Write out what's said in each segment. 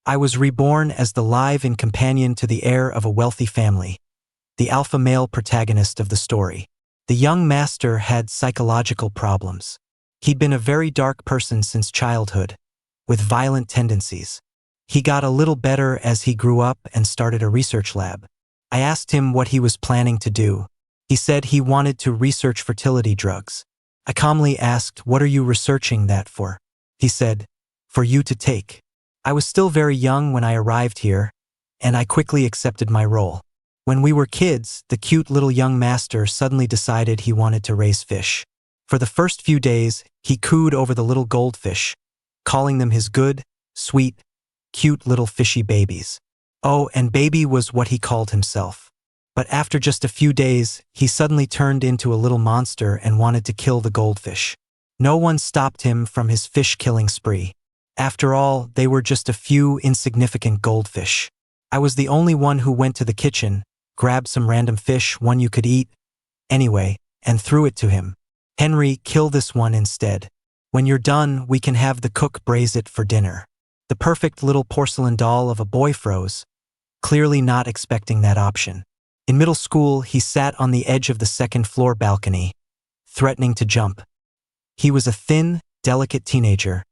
I was reborn as the live-in companion to the heir of a wealthy family, the alpha male protagonist of the story. The young master had psychological problems. He'd been a very dark person since childhood, with violent tendencies. He got a little better as he grew up and started a research lab. I asked him what he was planning to do. He said he wanted to research fertility drugs. I calmly asked, "What are you researching that for?" He said, "For you to take." I was still very young when I arrived here, and I quickly accepted my role. When we were kids, the cute little young master suddenly decided he wanted to raise fish. For the first few days, he cooed over the little goldfish, calling them his good, sweet, cute little fishy babies. Oh, and baby was what he called himself. But after just a few days, he suddenly turned into a little monster and wanted to kill the goldfish. No one stopped him from his fish-killing spree. After all, they were just a few insignificant goldfish. I was the only one who went to the kitchen, grabbed some random fish, one you could eat, anyway, and threw it to him. "Henry, kill this one instead. When you're done, we can have the cook braise it for dinner." The perfect little porcelain doll of a boy froze, clearly not expecting that option. In middle school, he sat on the edge of the second-floor balcony, threatening to jump. He was a thin, delicate teenager,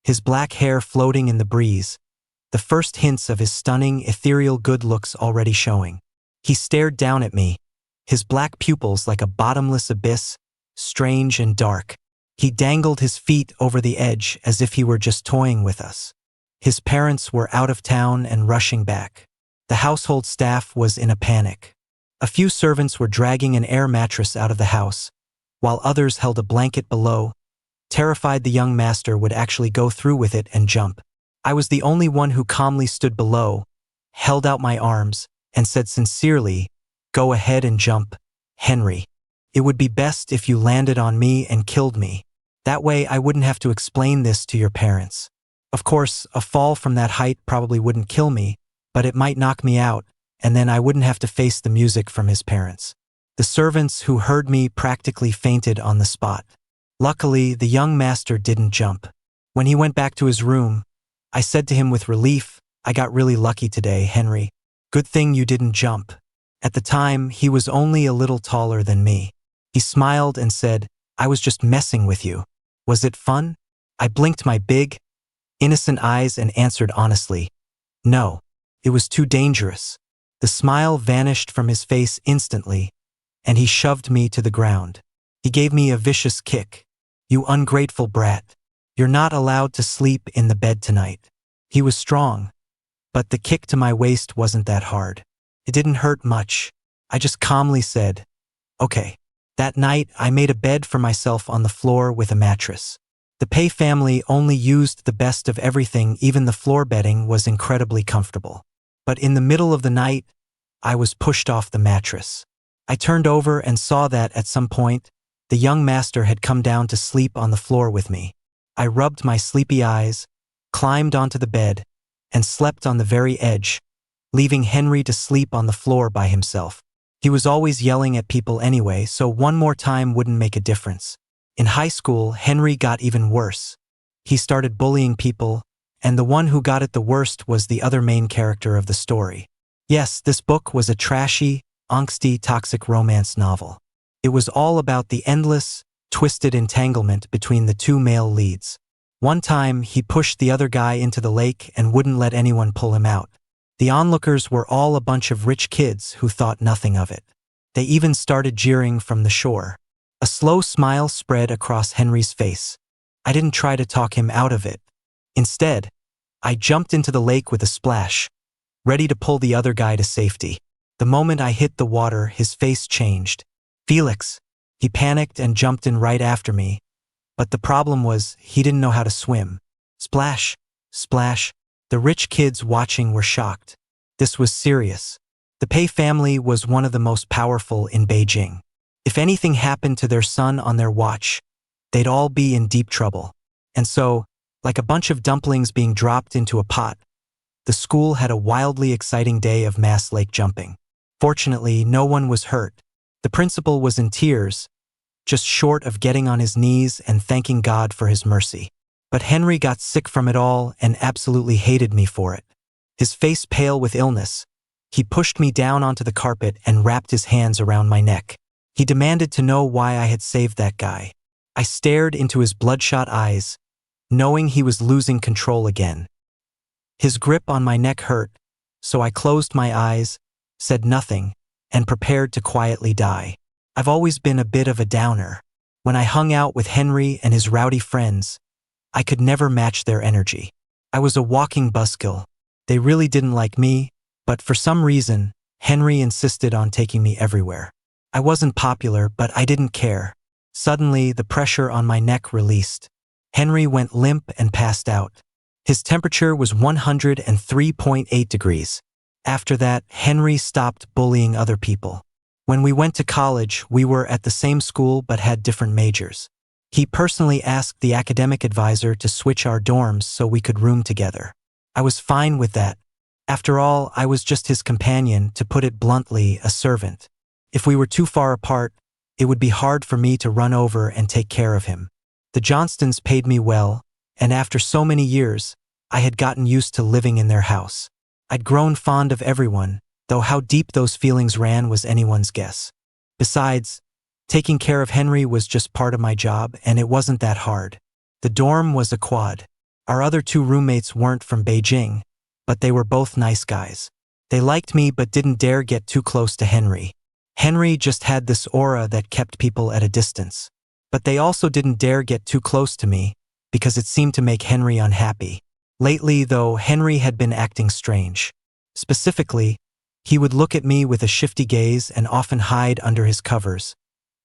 his black hair floating in the breeze, the first hints of his stunning, ethereal good looks already showing. He stared down at me, his black pupils like a bottomless abyss, strange and dark. He dangled his feet over the edge as if he were just toying with us. His parents were out of town and rushing back. The household staff was in a panic. A few servants were dragging an air mattress out of the house, while others held a blanket below, terrified the young master would actually go through with it and jump. I was the only one who calmly stood below, held out my arms, and said sincerely, "Go ahead and jump, Henry. It would be best if you landed on me and killed me. That way I wouldn't have to explain this to your parents." Of course, a fall from that height probably wouldn't kill me, but it might knock me out, and then I wouldn't have to face the music from his parents. The servants who heard me practically fainted on the spot. Luckily, the young master didn't jump. When he went back to his room, I said to him with relief, "I got really lucky today, Henry. Good thing you didn't jump." At the time, he was only a little taller than me. He smiled and said, "I was just messing with you. Was it fun?" I blinked my big, innocent eyes and answered honestly, "No, it was too dangerous." The smile vanished from his face instantly, and he shoved me to the ground. He gave me a vicious kick. "You ungrateful brat. You're not allowed to sleep in the bed tonight." He was strong, but the kick to my waist wasn't that hard. It didn't hurt much. I just calmly said, "Okay." That night, I made a bed for myself on the floor with a mattress. The Pei family only used the best of everything, even the floor bedding was incredibly comfortable. But in the middle of the night, I was pushed off the mattress. I turned over and saw that, at some point, the young master had come down to sleep on the floor with me. I rubbed my sleepy eyes, climbed onto the bed, and slept on the very edge, leaving Henry to sleep on the floor by himself. He was always yelling at people anyway, so one more time wouldn't make a difference. In high school, Henry got even worse. He started bullying people, and the one who got it the worst was the other main character of the story. Yes, this book was a trashy, angsty, toxic romance novel. It was all about the endless, twisted entanglement between the two male leads. One time, he pushed the other guy into the lake and wouldn't let anyone pull him out. The onlookers were all a bunch of rich kids who thought nothing of it. They even started jeering from the shore. A slow smile spread across Henry's face. I didn't try to talk him out of it. Instead, I jumped into the lake with a splash, ready to pull the other guy to safety. The moment I hit the water, his face changed. "Felix!" He panicked and jumped in right after me. But the problem was, he didn't know how to swim. Splash! Splash! The rich kids watching were shocked. This was serious. The Pei family was one of the most powerful in Beijing. If anything happened to their son on their watch, they'd all be in deep trouble. And so, like a bunch of dumplings being dropped into a pot, the school had a wildly exciting day of mass lake jumping. Fortunately, no one was hurt. The principal was in tears, just short of getting on his knees and thanking God for his mercy. But Henry got sick from it all and absolutely hated me for it. His face pale with illness, he pushed me down onto the carpet and wrapped his hands around my neck. He demanded to know why I had saved that guy. I stared into his bloodshot eyes, knowing he was losing control again. His grip on my neck hurt, so I closed my eyes, said nothing, and prepared to quietly die. I've always been a bit of a downer. When I hung out with Henry and his rowdy friends, I could never match their energy. I was a walking buzzkill. They really didn't like me, but for some reason, Henry insisted on taking me everywhere. I wasn't popular, but I didn't care. Suddenly, the pressure on my neck released. Henry went limp and passed out. His temperature was 103.8 degrees. After that, Henry stopped bullying other people. When we went to college, we were at the same school but had different majors. He personally asked the academic advisor to switch our dorms so we could room together. I was fine with that. After all, I was just his companion, to put it bluntly, a servant. If we were too far apart, it would be hard for me to run over and take care of him. The Johnstons paid me well, and after so many years, I had gotten used to living in their house. I'd grown fond of everyone, though how deep those feelings ran was anyone's guess. Besides, taking care of Henry was just part of my job, and it wasn't that hard. The dorm was a quad. Our other two roommates weren't from Beijing, but they were both nice guys. They liked me but didn't dare get too close to Henry. Henry just had this aura that kept people at a distance. But they also didn't dare get too close to me, because it seemed to make Henry unhappy. Lately, though, Henry had been acting strange. Specifically, he would look at me with a shifty gaze and often hide under his covers,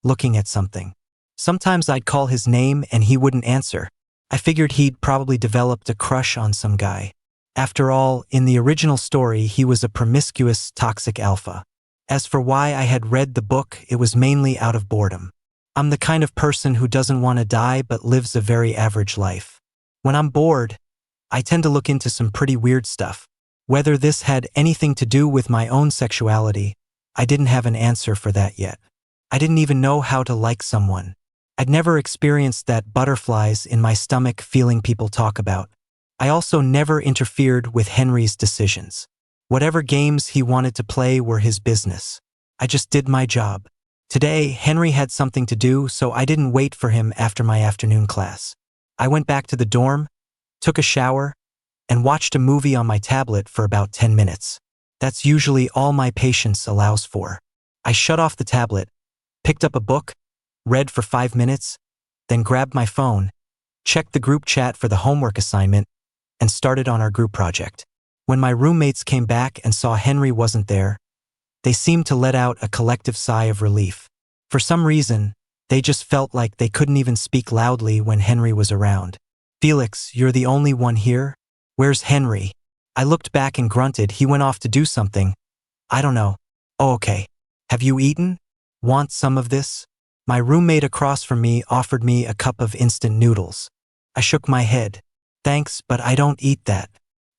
looking at something. Sometimes I'd call his name and he wouldn't answer. I figured he'd probably developed a crush on some guy. After all, in the original story, he was a promiscuous, toxic alpha. As for why I had read the book, it was mainly out of boredom. I'm the kind of person who doesn't want to die but lives a very average life. When I'm bored, I tend to look into some pretty weird stuff. Whether this had anything to do with my own sexuality, I didn't have an answer for that yet. I didn't even know how to like someone. I'd never experienced that butterflies in my stomach feeling people talk about. I also never interfered with Henry's decisions. Whatever games he wanted to play were his business. I just did my job. Today, Henry had something to do, so I didn't wait for him after my afternoon class. I went back to the dorm, took a shower, and watched a movie on my tablet for about 10 minutes. That's usually all my patience allows for. I shut off the tablet, picked up a book, read for 5 minutes, then grabbed my phone, checked the group chat for the homework assignment, and started on our group project. When my roommates came back and saw Henry wasn't there, they seemed to let out a collective sigh of relief. For some reason, they just felt like they couldn't even speak loudly when Henry was around. "Felix, you're the only one here? Where's Henry?" I looked back and grunted. "He went off to do something. I don't know." "Oh, okay. Have you eaten? Want some of this?" My roommate across from me offered me a cup of instant noodles. I shook my head. "Thanks, but I don't eat that."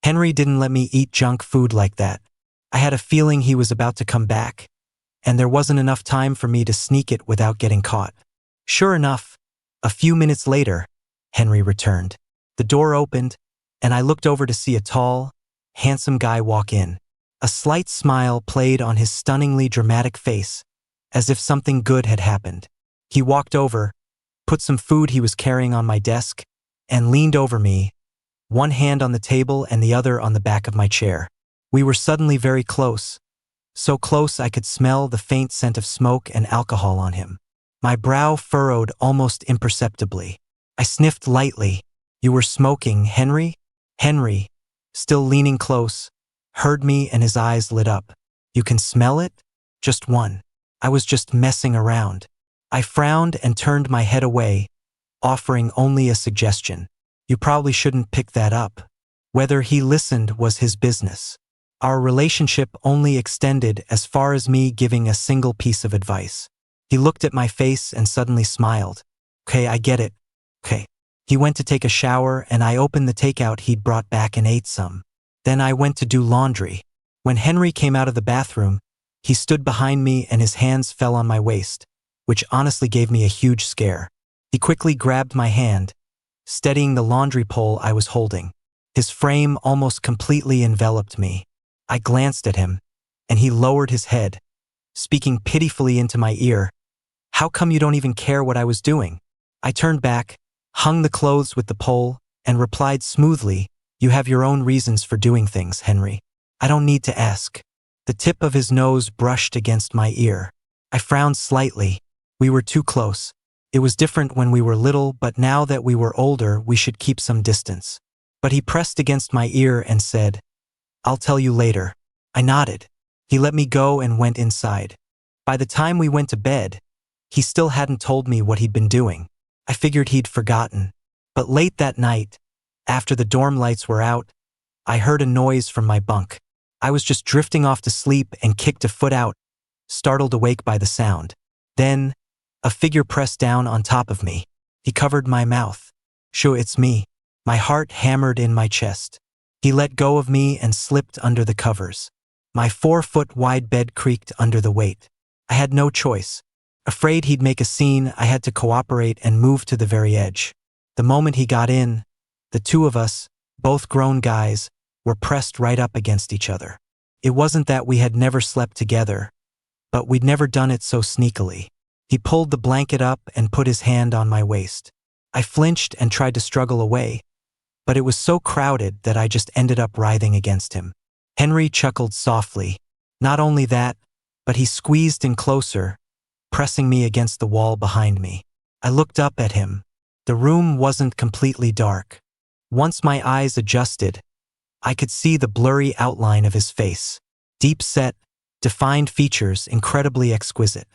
Henry didn't let me eat junk food like that. I had a feeling he was about to come back, and there wasn't enough time for me to sneak it without getting caught. Sure enough, a few minutes later, Henry returned. The door opened, and I looked over to see a tall, handsome guy walk in. A slight smile played on his stunningly dramatic face, as if something good had happened. He walked over, put some food he was carrying on my desk, and leaned over me, one hand on the table and the other on the back of my chair. We were suddenly very close, so close I could smell the faint scent of smoke and alcohol on him. My brow furrowed almost imperceptibly. I sniffed lightly. "You were smoking, Henry?" Henry, still leaning close, heard me and his eyes lit up. "You can smell it?" "Just one. I was just messing around." I frowned and turned my head away, offering only a suggestion. "You probably shouldn't pick that up." Whether he listened was his business. Our relationship only extended as far as me giving a single piece of advice. He looked at my face and suddenly smiled. "Okay, I get it. Okay." He went to take a shower and I opened the takeout he'd brought back and ate some. Then I went to do laundry. When Henry came out of the bathroom, he stood behind me and his hands fell on my waist, which honestly gave me a huge scare. He quickly grabbed my hand, steadying the laundry pole I was holding. His frame almost completely enveloped me. I glanced at him, and he lowered his head, speaking pitifully into my ear. "How come you don't even care what I was doing?" I turned back, hung the clothes with the pole, and replied smoothly, "You have your own reasons for doing things, Henry. I don't need to ask." The tip of his nose brushed against my ear. I frowned slightly. We were too close. It was different when we were little, but now that we were older, we should keep some distance. But he pressed against my ear and said, "I'll tell you later." I nodded. He let me go and went inside. By the time we went to bed, he still hadn't told me what he'd been doing. I figured he'd forgotten. But late that night, after the dorm lights were out, I heard a noise from my bunk. I was just drifting off to sleep and kicked a foot out, startled awake by the sound. Then, a figure pressed down on top of me. He covered my mouth. "Sure, it's me." My heart hammered in my chest. He let go of me and slipped under the covers. My 4-foot-wide bed creaked under the weight. I had no choice. Afraid he'd make a scene, I had to cooperate and move to the very edge. The moment he got in, the two of us, both grown guys, were pressed right up against each other. It wasn't that we had never slept together, but we'd never done it so sneakily. He pulled the blanket up and put his hand on my waist. I flinched and tried to struggle away, but it was so crowded that I just ended up writhing against him. Henry chuckled softly. Not only that, but he squeezed in closer, pressing me against the wall behind me. I looked up at him. The room wasn't completely dark. Once my eyes adjusted, I could see the blurry outline of his face. Deep-set, defined features, incredibly exquisite.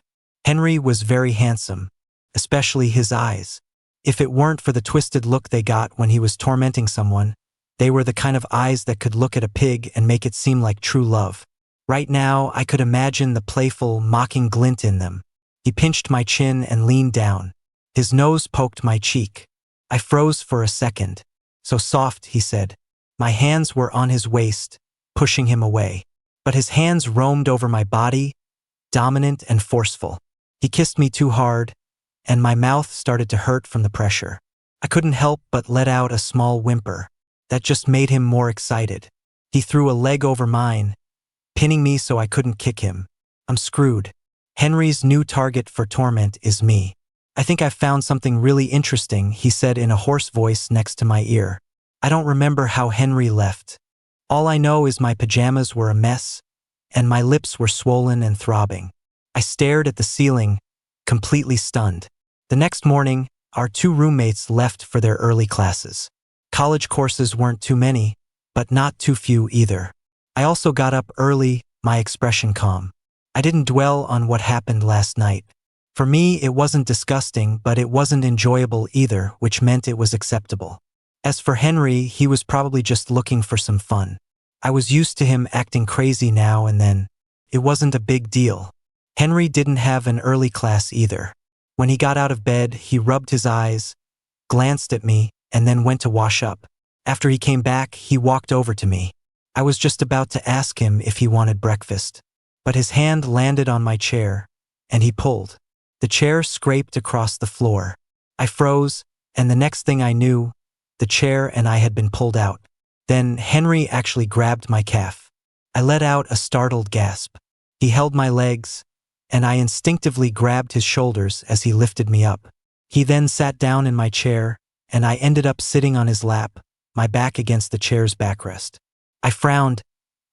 Henry was very handsome, especially his eyes. If it weren't for the twisted look they got when he was tormenting someone, they were the kind of eyes that could look at a pig and make it seem like true love. Right now, I could imagine the playful, mocking glint in them. He pinched my chin and leaned down. His nose poked my cheek. I froze for a second. "So soft," he said. My hands were on his waist, pushing him away. But his hands roamed over my body, dominant and forceful. He kissed me too hard, and my mouth started to hurt from the pressure. I couldn't help but let out a small whimper. That just made him more excited. He threw a leg over mine, pinning me so I couldn't kick him. I'm screwed. Henry's new target for torment is me. "I think I've found something really interesting," he said in a hoarse voice next to my ear. I don't remember how Henry left. All I know is my pajamas were a mess, and my lips were swollen and throbbing. I stared at the ceiling, completely stunned. The next morning, our two roommates left for their early classes. College courses weren't too many, but not too few either. I also got up early, my expression calm. I didn't dwell on what happened last night. For me, it wasn't disgusting, but it wasn't enjoyable either, which meant it was acceptable. As for Henry, he was probably just looking for some fun. I was used to him acting crazy now and then. It wasn't a big deal. Henry didn't have an early class either. When he got out of bed, he rubbed his eyes, glanced at me, and then went to wash up. After he came back, he walked over to me. I was just about to ask him if he wanted breakfast, but his hand landed on my chair, and he pulled. The chair scraped across the floor. I froze, and the next thing I knew, the chair and I had been pulled out. Then Henry actually grabbed my calf. I let out a startled gasp. He held my legs, and I instinctively grabbed his shoulders as he lifted me up. He then sat down in my chair, and I ended up sitting on his lap, my back against the chair's backrest. I frowned,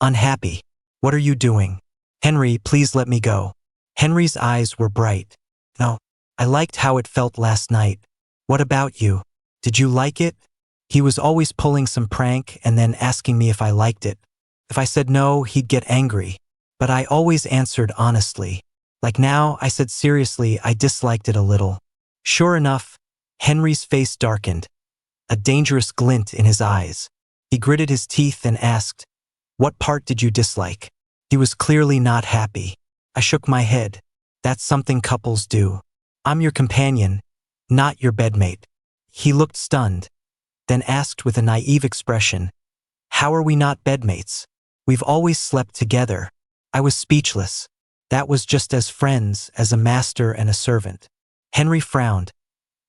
unhappy. "What are you doing? Henry, please let me go." Henry's eyes were bright. "No, I liked how it felt last night. What about you? Did you like it?" He was always pulling some prank and then asking me if I liked it. If I said no, he'd get angry, but I always answered honestly. Like now, I said seriously I disliked it a little. Sure enough, Henry's face darkened, a dangerous glint in his eyes. He gritted his teeth and asked, "What part did you dislike?" He was clearly not happy. I shook my head. "That's something couples do. I'm your companion, not your bedmate." He looked stunned, then asked with a naive expression, "How are we not bedmates? We've always slept together." I was speechless. That was just as friends, as a master and a servant. Henry frowned,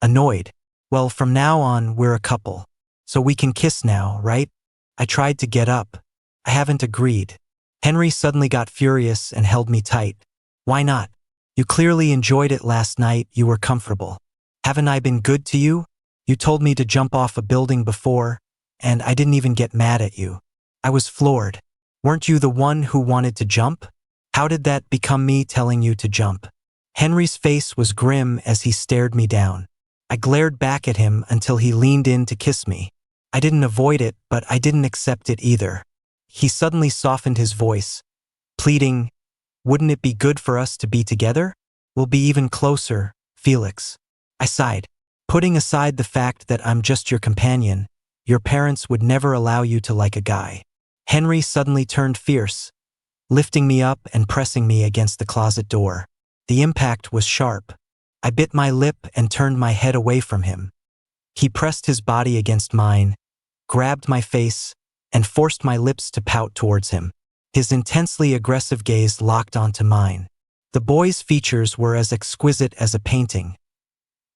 annoyed. Well, from now on, we're a couple. So we can kiss now, right? I tried to get up. I haven't agreed. Henry suddenly got furious and held me tight. Why not? You clearly enjoyed it last night, you were comfortable. Haven't I been good to you? You told me to jump off a building before, and I didn't even get mad at you. I was floored. Weren't you the one who wanted to jump? How did that become me telling you to jump? Henry's face was grim as he stared me down. I glared back at him until he leaned in to kiss me. I didn't avoid it, but I didn't accept it either. He suddenly softened his voice, pleading, "Wouldn't it be good for us to be together? We'll be even closer, Felix." I sighed. Putting aside the fact that I'm just your companion, your parents would never allow you to like a guy. Henry suddenly turned fierce, lifting me up and pressing me against the closet door. The impact was sharp. I bit my lip and turned my head away from him. He pressed his body against mine, grabbed my face, and forced my lips to pout towards him. His intensely aggressive gaze locked onto mine. The boy's features were as exquisite as a painting.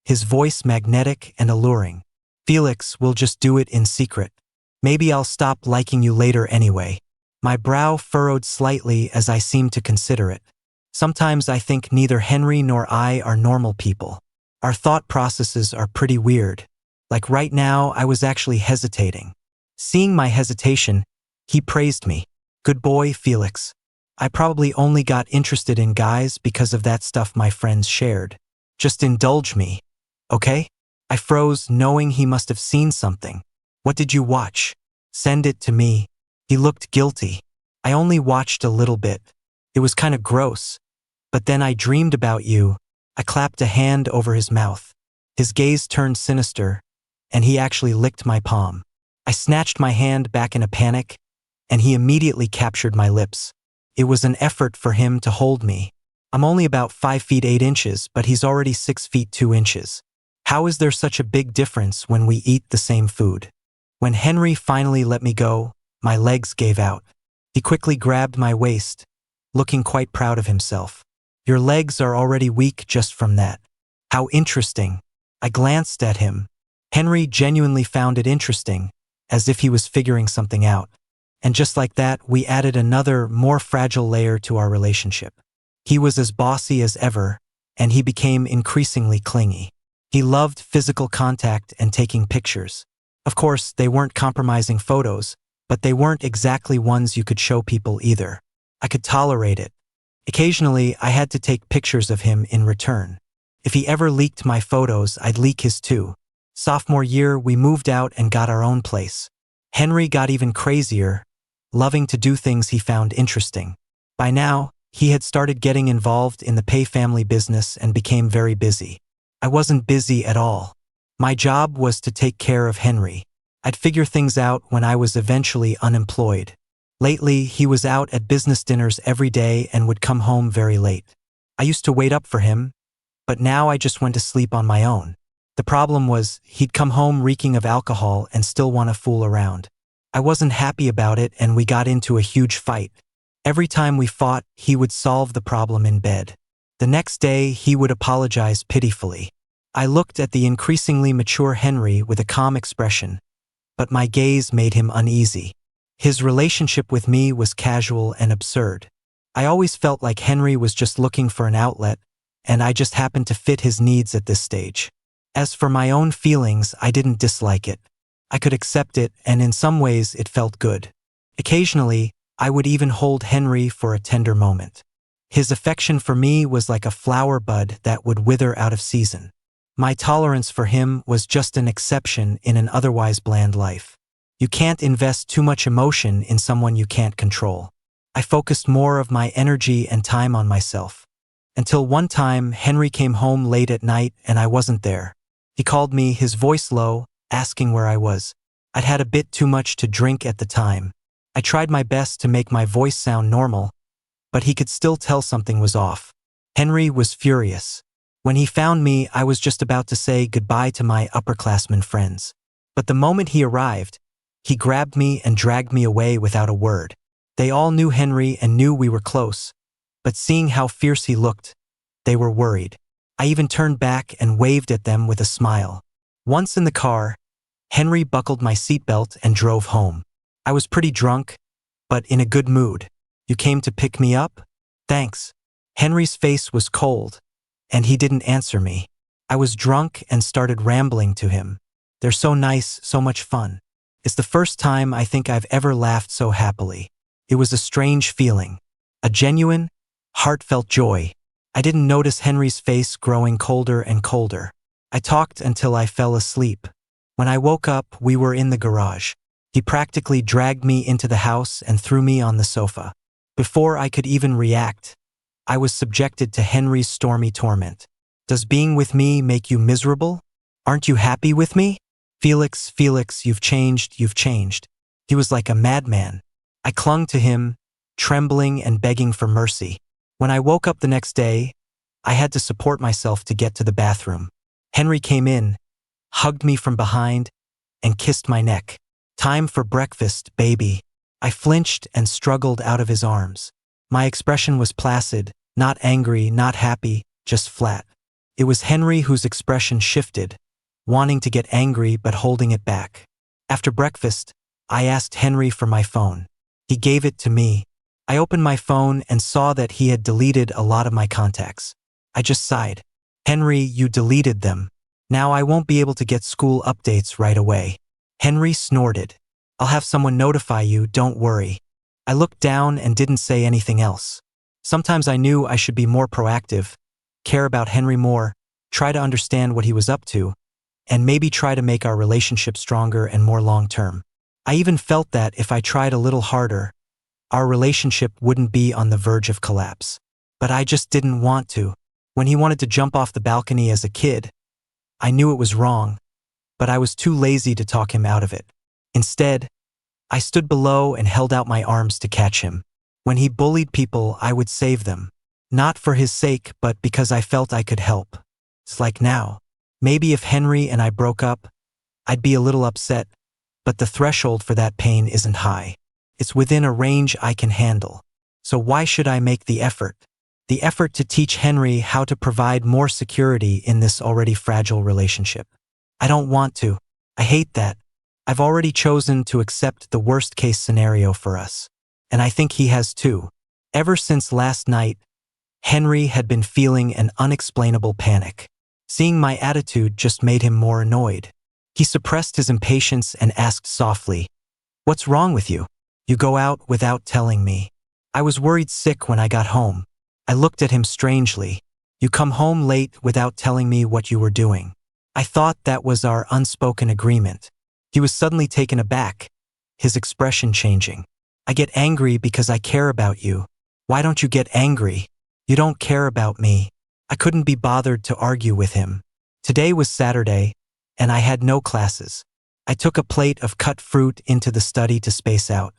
His voice magnetic and alluring. "Felix, we'll just do it in secret. Maybe I'll stop liking you later anyway." My brow furrowed slightly as I seemed to consider it. Sometimes I think neither Henry nor I are normal people. Our thought processes are pretty weird. Like right now, I was actually hesitating. Seeing my hesitation, he praised me. "Good boy, Felix. I probably only got interested in guys because of that stuff my friends shared. Just indulge me, okay?" I froze, knowing he must have seen something. "What did you watch? Send it to me." He looked guilty. "I only watched a little bit. It was kind of gross. But then I dreamed about you." I clapped a hand over his mouth. His gaze turned sinister, and he actually licked my palm. I snatched my hand back in a panic, and he immediately captured my lips. It was an effort for him to hold me. I'm only about 5 feet 8 inches, but he's already 6 feet 2 inches. How is there such a big difference when we eat the same food? When Henry finally let me go, my legs gave out. He quickly grabbed my waist, looking quite proud of himself. "Your legs are already weak just from that. How interesting." I glanced at him. Henry genuinely found it interesting, as if he was figuring something out. And just like that, we added another, more fragile layer to our relationship. He was as bossy as ever, and he became increasingly clingy. He loved physical contact and taking pictures. Of course, they weren't compromising photos, but they weren't exactly ones you could show people either. I could tolerate it. Occasionally, I had to take pictures of him in return. If he ever leaked my photos, I'd leak his too. Sophomore year, we moved out and got our own place. Henry got even crazier, loving to do things he found interesting. By now, he had started getting involved in the Pay family business and became very busy. I wasn't busy at all. My job was to take care of Henry. I'd figure things out when I was eventually unemployed. Lately, he was out at business dinners every day and would come home very late. I used to wait up for him, but now I just went to sleep on my own. The problem was, he'd come home reeking of alcohol and still want to fool around. I wasn't happy about it, and we got into a huge fight. Every time we fought, he would solve the problem in bed. The next day, he would apologize pitifully. I looked at the increasingly mature Henry with a calm expression, but my gaze made him uneasy. His relationship with me was casual and absurd. I always felt like Henry was just looking for an outlet, and I just happened to fit his needs at this stage. As for my own feelings, I didn't dislike it. I could accept it, and in some ways it felt good. Occasionally, I would even hold Henry for a tender moment. His affection for me was like a flower bud that would wither out of season. My tolerance for him was just an exception in an otherwise bland life. You can't invest too much emotion in someone you can't control. I focused more of my energy and time on myself. Until one time, Henry came home late at night and I wasn't there. He called me, his voice low, asking where I was. I'd had a bit too much to drink at the time. I tried my best to make my voice sound normal, but he could still tell something was off. Henry was furious. When he found me, I was just about to say goodbye to my upperclassmen friends. But the moment he arrived, he grabbed me and dragged me away without a word. They all knew Henry and knew we were close, but seeing how fierce he looked, they were worried. I even turned back and waved at them with a smile. Once in the car, Henry buckled my seatbelt and drove home. I was pretty drunk, but in a good mood. You came to pick me up? Thanks. Henry's face was cold, and he didn't answer me. I was drunk and started rambling to him. They're so nice, so much fun. It's the first time I think I've ever laughed so happily. It was a strange feeling, a genuine, heartfelt joy. I didn't notice Henry's face growing colder and colder. I talked until I fell asleep. When I woke up, we were in the garage. He practically dragged me into the house and threw me on the sofa. Before I could even react, I was subjected to Henry's stormy torment. Does being with me make you miserable? Aren't you happy with me? Felix, you've changed, you've changed. He was like a madman. I clung to him, trembling and begging for mercy. When I woke up the next day, I had to support myself to get to the bathroom. Henry came in, hugged me from behind, and kissed my neck. Time for breakfast, baby. I flinched and struggled out of his arms. My expression was placid, not angry, not happy, just flat. It was Henry whose expression shifted, wanting to get angry but holding it back. After breakfast, I asked Henry for my phone. He gave it to me. I opened my phone and saw that he had deleted a lot of my contacts. I just sighed. Henry, you deleted them. Now I won't be able to get school updates right away. Henry snorted. I'll have someone notify you, don't worry. I looked down and didn't say anything else. Sometimes I knew I should be more proactive, care about Henry more, try to understand what he was up to, and maybe try to make our relationship stronger and more long-term. I even felt that if I tried a little harder, our relationship wouldn't be on the verge of collapse. But I just didn't want to. When he wanted to jump off the balcony as a kid, I knew it was wrong, but I was too lazy to talk him out of it. Instead, I stood below and held out my arms to catch him. When he bullied people, I would save them. Not for his sake, but because I felt I could help. It's like now. Maybe if Henry and I broke up, I'd be a little upset, but the threshold for that pain isn't high. It's within a range I can handle. So why should I make the effort? The effort to teach Henry how to provide more security in this already fragile relationship. I don't want to. I hate that. I've already chosen to accept the worst-case scenario for us. And I think he has too. Ever since last night, Henry had been feeling an unexplainable panic. Seeing my attitude just made him more annoyed. He suppressed his impatience and asked softly, "What's wrong with you? You go out without telling me." I was worried sick when I got home. I looked at him strangely. "You come home late without telling me what you were doing." I thought that was our unspoken agreement. He was suddenly taken aback, his expression changing. "I get angry because I care about you. Why don't you get angry? You don't care about me." I couldn't be bothered to argue with him. Today was Saturday, and I had no classes. I took a plate of cut fruit into the study to space out.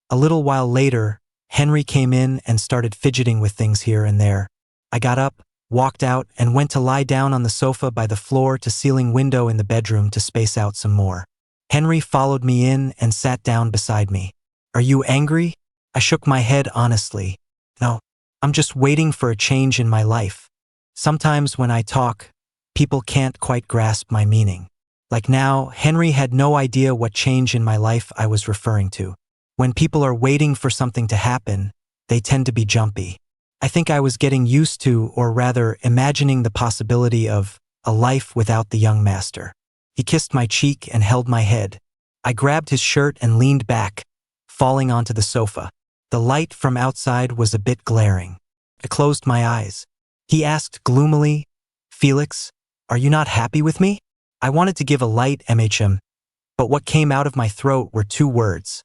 A little while later, Henry came in and started fidgeting with things here and there. I got up, walked out, and went to lie down on the sofa by the floor-to-ceiling window in the bedroom to space out some more. Henry followed me in and sat down beside me. "Are you angry?" I shook my head honestly. "No, I'm just waiting for a change in my life. Sometimes when I talk, people can't quite grasp my meaning." Like now, Henry had no idea what change in my life I was referring to. When people are waiting for something to happen, they tend to be jumpy. I think I was getting used to, or rather imagining the possibility of, a life without the young master. He kissed my cheek and held my head. I grabbed his shirt and leaned back, falling onto the sofa. The light from outside was a bit glaring. I closed my eyes. He asked gloomily, "Felix, are you not happy with me?" I wanted to give a light but what came out of my throat were two words.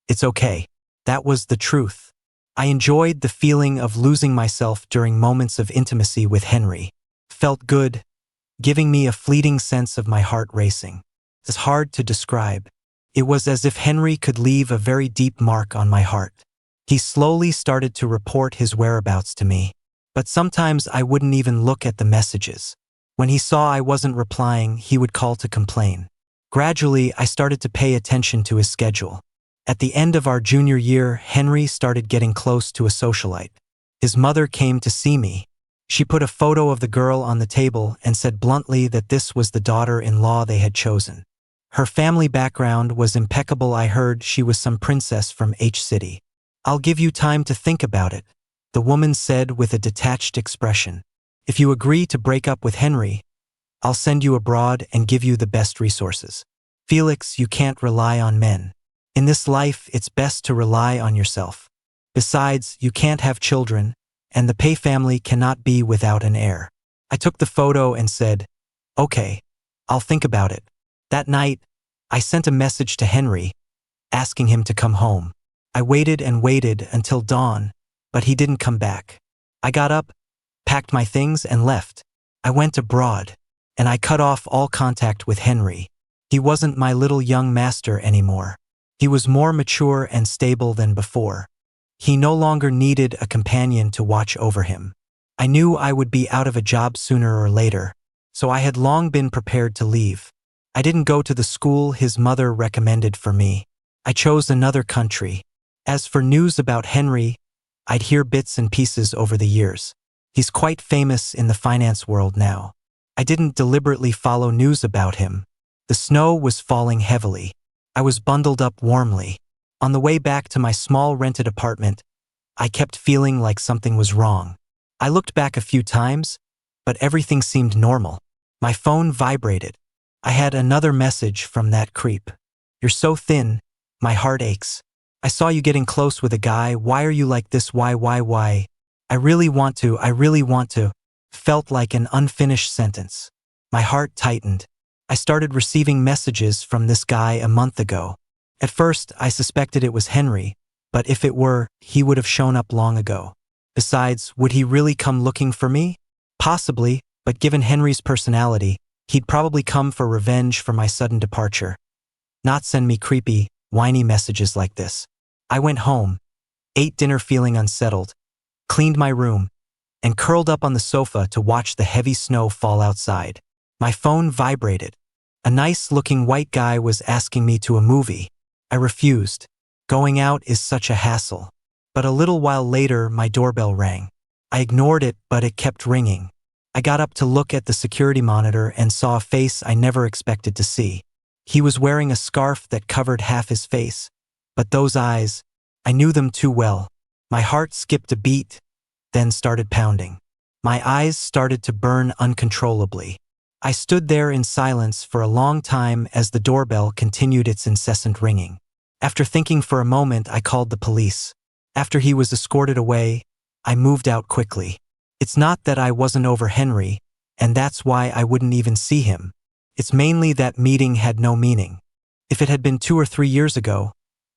"It's okay." That was the truth. I enjoyed the feeling of losing myself during moments of intimacy with Henry. Felt good, giving me a fleeting sense of my heart racing. It's hard to describe. It was as if Henry could leave a very deep mark on my heart. He slowly started to report his whereabouts to me, but sometimes I wouldn't even look at the messages. When he saw I wasn't replying, he would call to complain. Gradually, I started to pay attention to his schedule. At the end of our junior year, Henry started getting close to a socialite. His mother came to see me. She put a photo of the girl on the table and said bluntly that this was the daughter-in-law they had chosen. Her family background was impeccable. I heard she was some princess from H city. I'll give you time to think about it, the woman said with a detached expression. If you agree to break up with Henry, I'll send you abroad and give you the best resources. Felix, you can't rely on men. In this life, it's best to rely on yourself. Besides, you can't have children, and the Pei family cannot be without an heir. I took the photo and said, okay, I'll think about it. That night, I sent a message to Henry, asking him to come home. I waited and waited until dawn, but he didn't come back. I got up, packed my things and left. I went abroad, and I cut off all contact with Henry. He wasn't my little young master anymore. He was more mature and stable than before. He no longer needed a companion to watch over him. I knew I would be out of a job sooner or later, so I had long been prepared to leave. I didn't go to the school his mother recommended for me. I chose another country. As for news about Henry, I'd hear bits and pieces over the years. He's quite famous in the finance world now. I didn't deliberately follow news about him. The snow was falling heavily. I was bundled up warmly. On the way back to my small rented apartment, I kept feeling like something was wrong. I looked back a few times, but everything seemed normal. My phone vibrated. I had another message from that creep. You're so thin, my heart aches. I saw you getting close with a guy. Why are you like this? Why? I really want to. Felt like an unfinished sentence. My heart tightened. I started receiving messages from this guy a month ago. At first, I suspected it was Henry, but if it were, he would have shown up long ago. Besides, would he really come looking for me? Possibly, but given Henry's personality, he'd probably come for revenge for my sudden departure. Not send me creepy, whiny messages like this. I went home, ate dinner feeling unsettled, cleaned my room, and curled up on the sofa to watch the heavy snow fall outside. My phone vibrated. A nice-looking white guy was asking me to a movie. I refused. Going out is such a hassle. But a little while later, my doorbell rang. I ignored it, but it kept ringing. I got up to look at the security monitor and saw a face I never expected to see. He was wearing a scarf that covered half his face. But those eyes, I knew them too well. My heart skipped a beat, then started pounding. My eyes started to burn uncontrollably. I stood there in silence for a long time as the doorbell continued its incessant ringing. After thinking for a moment, I called the police. After he was escorted away, I moved out quickly. It's not that I wasn't over Henry, and that's why I wouldn't even see him. It's mainly that meeting had no meaning. If it had been 2 or 3 years ago,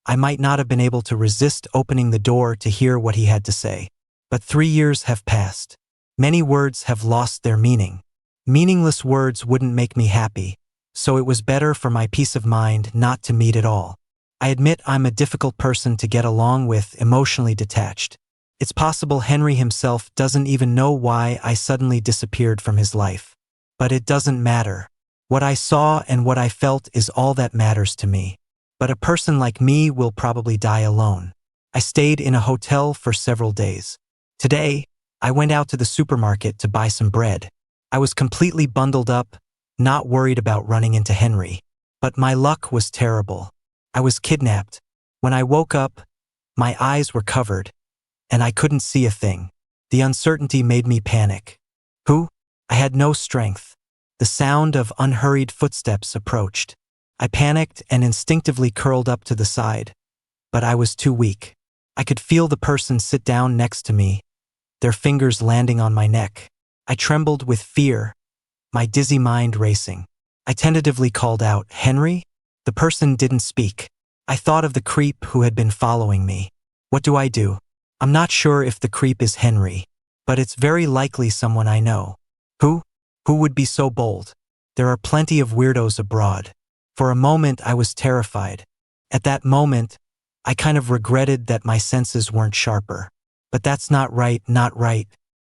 I might not have been able to resist opening the door to hear what he had to say. But 3 years have passed. Many words have lost their meaning. Meaningless words wouldn't make me happy, so it was better for my peace of mind not to meet at all. I admit I'm a difficult person to get along with, emotionally detached. It's possible Henry himself doesn't even know why I suddenly disappeared from his life. But it doesn't matter. What I saw and what I felt is all that matters to me. But a person like me will probably die alone. I stayed in a hotel for several days. Today, I went out to the supermarket to buy some bread. I was completely bundled up, not worried about running into Henry. But my luck was terrible. I was kidnapped. When I woke up, my eyes were covered, and I couldn't see a thing. The uncertainty made me panic. Who? I had no strength. The sound of unhurried footsteps approached. I panicked and instinctively curled up to the side, but I was too weak. I could feel the person sit down next to me, their fingers landing on my neck. I trembled with fear, my dizzy mind racing. I tentatively called out, "Henry?" The person didn't speak. I thought of the creep who had been following me. What do I do? I'm not sure if the creep is Henry, but it's very likely someone I know. Who? Who would be so bold? There are plenty of weirdos abroad. For a moment, I was terrified. At that moment, I kind of regretted that my senses weren't sharper. But that's not right.